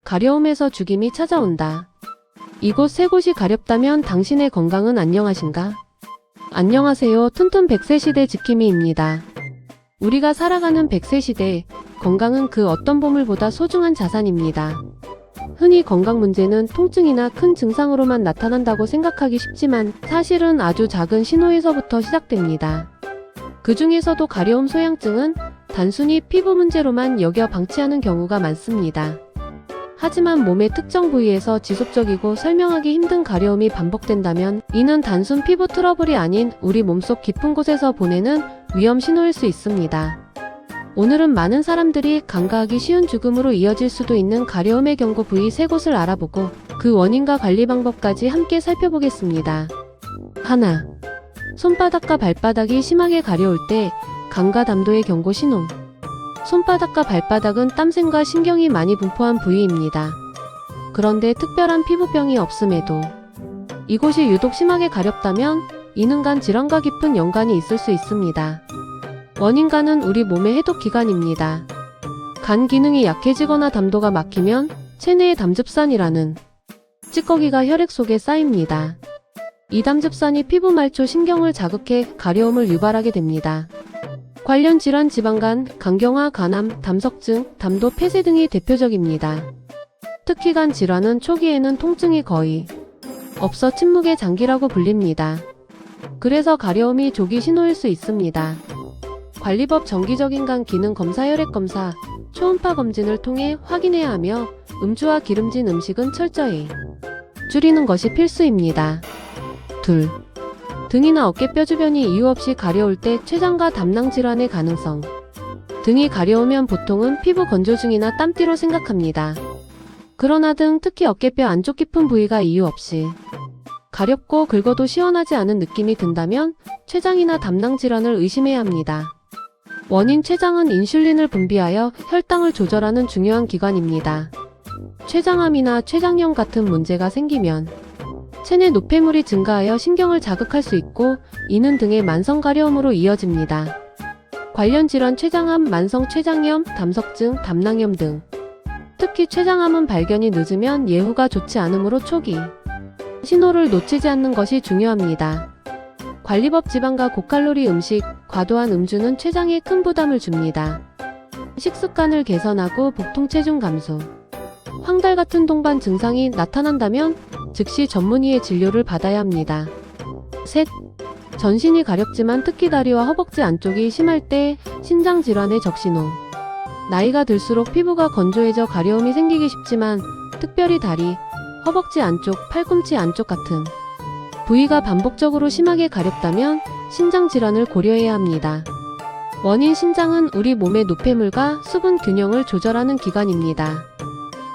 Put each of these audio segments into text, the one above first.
가려움에서 죽임이 찾아온다. 이곳 세 곳이 가렵다면 당신의 건강은 안녕하신가? 안녕하세요. 튼튼 100세 시대 지킴이입니다. 우리가 살아가는 100세 시대, 건강은 그 어떤 보물보다 소중한 자산입니다. 흔히 건강 문제는 통증이나 큰 증상으로만 나타난다고 생각하기 쉽지만 사실은 아주 작은 신호에서부터 시작됩니다. 그 중에서도 가려움 소양증은 단순히 피부 문제로만 여겨 방치하는 경우가 많습니다. 하지만 몸의 특정 부위에서 지속적이고 설명하기 힘든 가려움이 반복된다면 이는 단순 피부 트러블이 아닌 우리 몸속 깊은 곳에서 보내는 위험 신호일 수 있습니다. 오늘은 많은 사람들이 간과하기 쉬운 죽음으로 이어질 수도 있는 가려움의 경고 부위 3곳을 알아보고 그 원인과 관리 방법까지 함께 살펴보겠습니다. 하나, 손바닥과 발바닥이 심하게 가려울 때 감과 담도의 경고 신호. 손바닥과 발바닥은 땀샘과 신경이 많이 분포한 부위입니다. 그런데 특별한 피부병이 없음에도 이곳이 유독 심하게 가렵다면 이는 간 질환과 깊은 연관이 있을 수 있습니다. 원인간은 우리 몸의 해독기관입니다. 간 기능이 약해지거나 담도가 막히면 체내의 담즙산이라는 찌꺼기가 혈액 속에 쌓입니다. 이 담즙산이 피부 말초 신경을 자극해 가려움을 유발하게 됩니다. 관련 질환 지방간, 간경화, 간암, 담석증, 담도 폐쇄 등이 대표적입니다. 특히 간 질환은 초기에는 통증이 거의 없어 침묵의 장기라고 불립니다. 그래서 가려움이 조기 신호일 수 있습니다. 관리법 정기적인 간 기능 검사, 혈액 검사, 초음파 검진을 통해 확인해야 하며 음주와 기름진 음식은 철저히 줄이는 것이 필수입니다. 둘, 등이나 어깨뼈 주변이 이유 없이 가려울 때 췌장과 담낭 질환의 가능성. 등이 가려우면 보통은 피부 건조증이나 땀띠로 생각합니다. 그러나 등, 특히 어깨뼈 안쪽 깊은 부위가 이유 없이 가렵고 긁어도 시원하지 않은 느낌이 든다면 췌장이나 담낭 질환을 의심해야 합니다. 원인 췌장은 인슐린을 분비하여 혈당을 조절하는 중요한 기관입니다. 췌장암이나 췌장염 같은 문제가 생기면 체내 노폐물이 증가하여 신경을 자극할 수 있고 이는 등의 만성 가려움으로 이어집니다. 관련 질환 췌장암, 만성 췌장염, 담석증, 담낭염 등. 특히 췌장암은 발견이 늦으면 예후가 좋지 않으므로 초기 신호를 놓치지 않는 것이 중요합니다. 관리법 지방과 고칼로리 음식, 과도한 음주는 췌장에 큰 부담을 줍니다. 식습관을 개선하고 복통 체중 감소, 황달 같은 동반 증상이 나타난다면 즉시 전문의의 진료를 받아야 합니다. 셋, 전신이 가렵지만 특히 다리와 허벅지 안쪽이 심할 때 신장 질환의 적신호. 나이가 들수록 피부가 건조해져 가려움이 생기기 쉽지만 특별히 다리, 허벅지 안쪽, 팔꿈치 안쪽 같은 부위가 반복적으로 심하게 가렵다면 신장 질환을 고려해야 합니다. 원인 신장은 우리 몸의 노폐물과 수분 균형을 조절하는 기관입니다.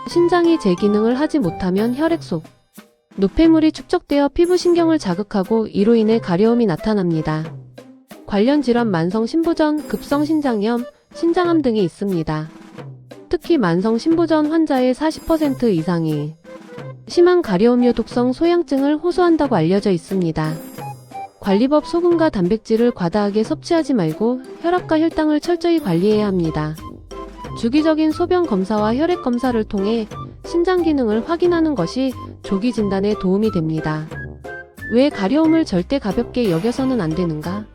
신장이 제 기능을 하지 못하면 혈액 속 노폐물이 축적되어 피부 신경을 자극하고 이로 인해 가려움이 나타납니다. 관련 질환 만성 신부전, 급성 신장염, 신장암 등이 있습니다. 특히 만성 신부전 환자의 40% 이상이 심한 가려움류 독성 소양증을 호소한다고 알려져 있습니다. 관리법 소금과 단백질을 과다하게 섭취하지 말고 혈압과 혈당을 철저히 관리해야 합니다. 주기적인 소변 검사와 혈액 검사를 통해 신장 기능을 확인하는 것이 조기 진단에 도움이 됩니다. 왜 가려움을 절대 가볍게 여겨서는 안 되는가?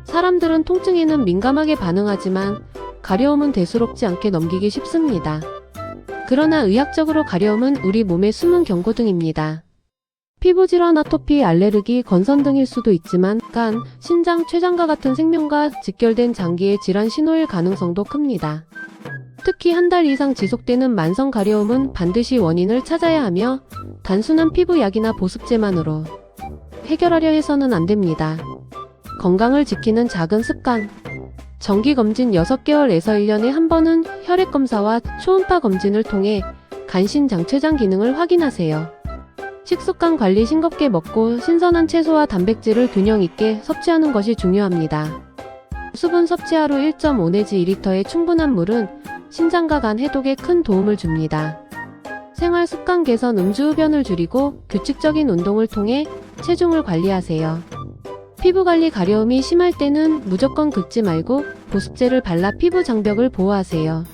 사람들은 통증에는 민감하게 반응하지만 가려움은 대수롭지 않게 넘기기 쉽습니다. 그러나 의학적으로 가려움은 우리 몸의 숨은 경고등입니다. 피부질환, 아토피, 알레르기, 건선 등일 수도 있지만 간, 신장, 췌장과 같은 생명과 직결된 장기의 질환 신호일 가능성도 큽니다. 특히 한 달 이상 지속되는 만성 가려움은 반드시 원인을 찾아야 하며 단순한 피부약이나 보습제만으로 해결하려 해서는 안 됩니다. 건강을 지키는 작은 습관. 정기검진 6개월에서 1년에 한 번은 혈액검사와 초음파 검진을 통해 간신장 췌장 기능을 확인하세요. 식습관 관리 싱겁게 먹고 신선한 채소와 단백질을 균형 있게 섭취하는 것이 중요합니다. 수분 섭취 하루 1.5 내지 2리터의 충분한 물은 신장과 간 해독에 큰 도움을 줍니다. 생활 습관 개선, 음주 흡연을 줄이고 규칙적인 운동을 통해 체중을 관리하세요. 피부관리 가려움이 심할 때는 무조건 긁지 말고 보습제를 발라 피부 장벽을 보호하세요.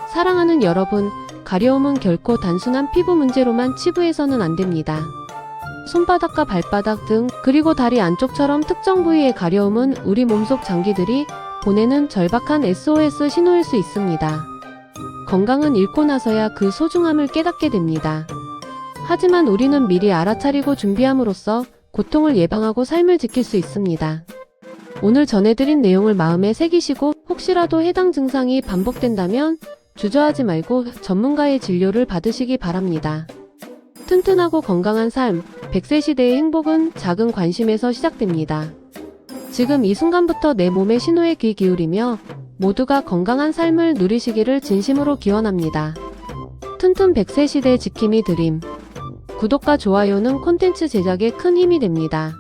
사랑하는 여러분, 가려움은 결코 단순한 피부 문제로만 치부해서는 안 됩니다. 손바닥과 발바닥 등 그리고 다리 안쪽처럼 특정 부위의 가려움은 우리 몸속 장기들이 보내는 절박한 SOS 신호일 수 있습니다. 건강은 잃고 나서야 그 소중함을 깨닫게 됩니다. 하지만 우리는 미리 알아차리고 준비함으로써 고통을 예방하고 삶을 지킬 수 있습니다. 오늘 전해드린 내용을 마음에 새기시고 혹시라도 해당 증상이 반복된다면 주저하지 말고 전문가의 진료를 받으시기 바랍니다. 튼튼하고 건강한 삶, 100세 시대의 행복은 작은 관심에서 시작됩니다. 지금 이 순간부터 내 몸의 신호에 귀 기울이며 모두가 건강한 삶을 누리시기를 진심으로 기원합니다. 튼튼 100세 시대 지킴이 드림. 구독과 좋아요는 콘텐츠 제작에 큰 힘이 됩니다.